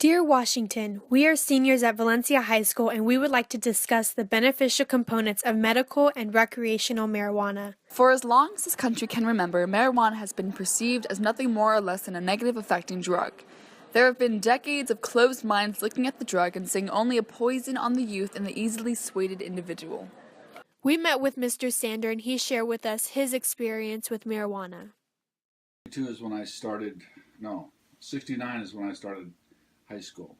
Dear Washington, we are seniors at Valencia High School and we would like to discuss the beneficial components of medical and recreational marijuana. For as long as this country can remember, marijuana has been perceived as nothing more or less than a negative affecting drug. There have been decades of closed minds looking at the drug and seeing only a poison on the youth and the easily swayed individual. We met with Mr. Sander and he shared with us his experience with marijuana. 62 is when I started, 69 is when I started high school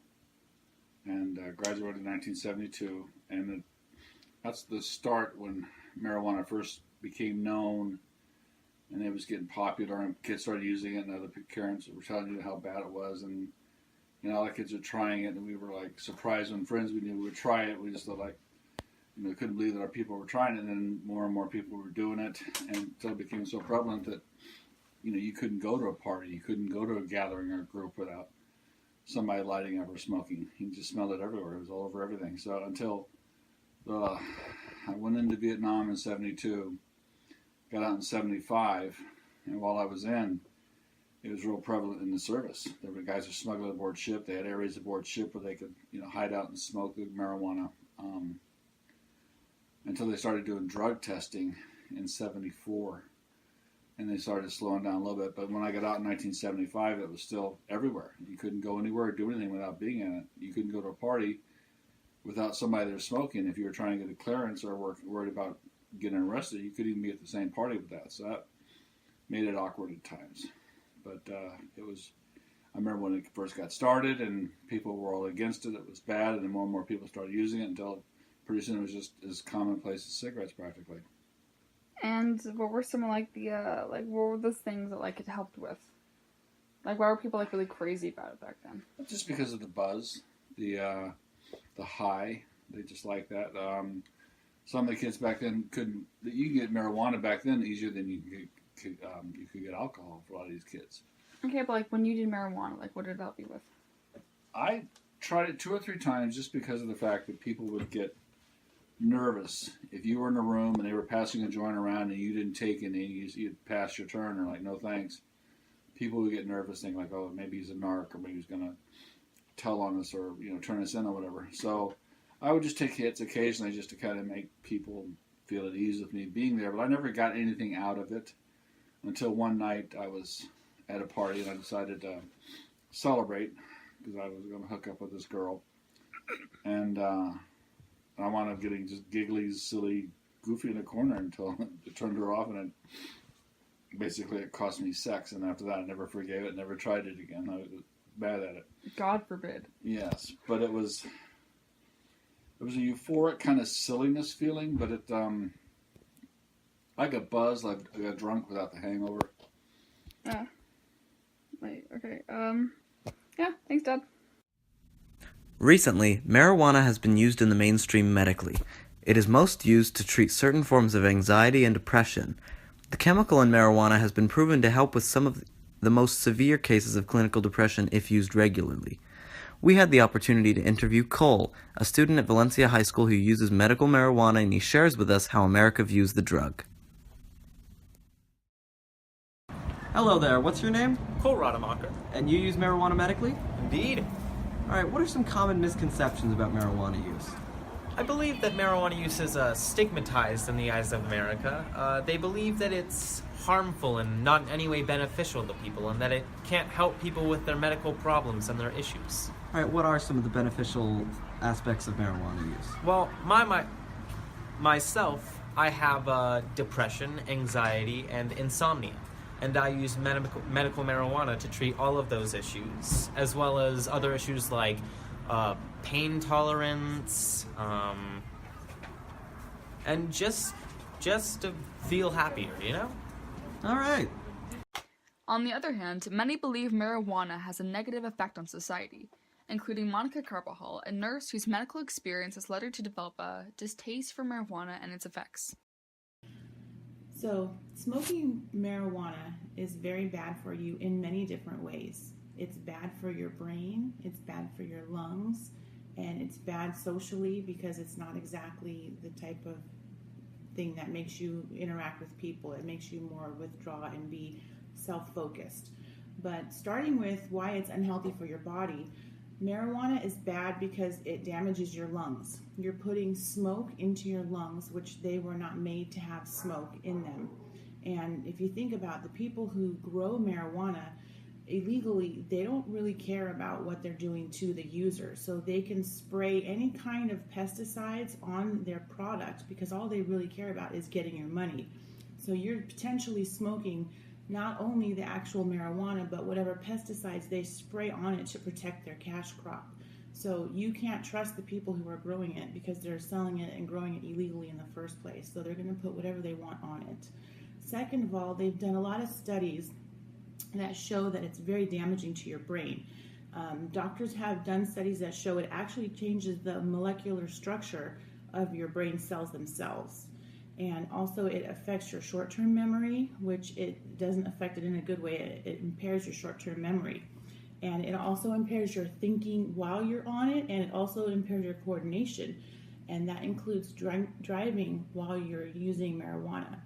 and graduated in 1972, and that's the start when marijuana first became known and it was getting popular and kids started using it and other parents were telling you how bad it was, and all the kids were trying it and we were like surprised when friends we knew would try it. We just thought like, couldn't believe that our people were trying it, and then more and more people were doing it, and until it became so prevalent that you couldn't go to a party, you couldn't go to a gathering or a group without somebody lighting up or smoking. You just smelled it everywhere. It was all over everything. So until I went into Vietnam in 72, got out in 75, and while I was in, it was real prevalent in the service. There were guys who smuggled aboard ship. They had areas aboard ship where they could hide out and smoke the marijuana until they started doing drug testing in 74. And they started slowing down a little bit. But when I got out in 1975, it was still everywhere. You couldn't go anywhere or do anything without being in it. You couldn't go to a party without somebody there smoking. If you were trying to get a clearance or worried about getting arrested, you couldn't even be at the same party with that. So that made it awkward at times. But it was, I remember when it first got started and people were all against it. It was bad, and then more and more people started using it until pretty soon it was just as commonplace as cigarettes practically. And what were some of what were those things that it helped with? Why were people really crazy about it back then? Just because of the buzz, the high, they just like that. Some of the kids back then couldn't. You could get marijuana back then easier than you could get alcohol for a lot of these kids. Okay, but when you did marijuana, what did it help you with? I tried it 2 or 3 times just because of the fact that people would get nervous if you were in a room and they were passing a joint around and you didn't take any, you'd pass your turn or no thanks. People would get nervous, thinking oh, maybe he's a narc or maybe he's gonna tell on us or turn us in or whatever. So I would just take hits occasionally just to kind of make people feel at ease with me being there, but I never got anything out of it until one night I was at a party and I decided to celebrate because I was going to hook up with this girl, and I wound up getting just giggly, silly, goofy in a corner until it turned her off, and it cost me sex. And after that, I never forgave it, never tried it again. I was bad at it. God forbid. Yes, but it was a euphoric kind of silliness feeling, but it I got buzzed, I got drunk without the hangover. Okay. Yeah, thanks, Dad. Recently, marijuana has been used in the mainstream medically. It is most used to treat certain forms of anxiety and depression. The chemical in marijuana has been proven to help with some of the most severe cases of clinical depression if used regularly. We had the opportunity to interview Cole, a student at Valencia High School who uses medical marijuana, and he shares with us how America views the drug. Hello there, what's your name? Cole Rademacher. And you use marijuana medically? Indeed. Alright, what are some common misconceptions about marijuana use? I believe that marijuana use is stigmatized in the eyes of America. They believe that it's harmful and not in any way beneficial to people, and that it can't help people with their medical problems and their issues. Alright, what are some of the beneficial aspects of marijuana use? Well, myself, I have depression, anxiety, and insomnia. And I use medical marijuana to treat all of those issues, as well as other issues like pain tolerance, and just to feel happier, All right. On the other hand, many believe marijuana has a negative effect on society, including Monica Carvajal, a nurse whose medical experience has led her to develop a distaste for marijuana and its effects. So, smoking marijuana is very bad for you in many different ways. It's bad for your brain, it's bad for your lungs, and it's bad socially because it's not exactly the type of thing that makes you interact with people. It makes you more withdraw and be self-focused. But starting with why it's unhealthy for your body, Marijuana is bad because it damages your lungs. You're putting smoke into your lungs, which they were not made to have smoke in them. And if you think about the people who grow marijuana illegally, they don't really care about what they're doing to the user. So they can spray any kind of pesticides on their product because all they really care about is getting your money. So you're potentially smoking not only the actual marijuana, but whatever pesticides they spray on it to protect their cash crop. So you can't trust the people who are growing it because they're selling it and growing it illegally in the first place. So they're going to put whatever they want on it. Second of all, they've done a lot of studies that show that it's very damaging to your brain. Doctors have done studies that show it actually changes the molecular structure of your brain cells themselves. And also it affects your short-term memory, which it doesn't affect it in a good way. It impairs your short-term memory. And it also impairs your thinking while you're on it, and it also impairs your coordination. And that includes driving while you're using marijuana.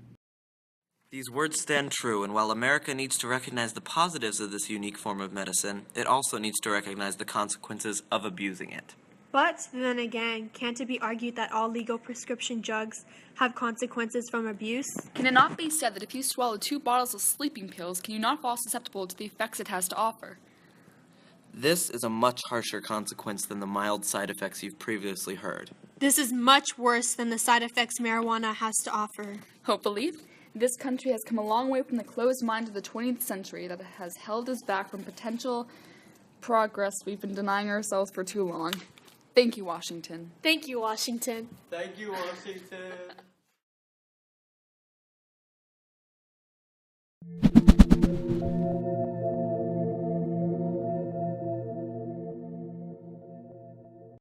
These words stand true, and while America needs to recognize the positives of this unique form of medicine, it also needs to recognize the consequences of abusing it. But then again, can't it be argued that all legal prescription drugs have consequences from abuse? Can it not be said that if you swallow 2 bottles of sleeping pills, can you not fall susceptible to the effects it has to offer? This is a much harsher consequence than the mild side effects you've previously heard. This is much worse than the side effects marijuana has to offer. Hopefully, this country has come a long way from the closed mind of the 20th century that has held us back from potential progress we've been denying ourselves for too long. Thank you, Washington. Thank you, Washington. Thank you, Washington.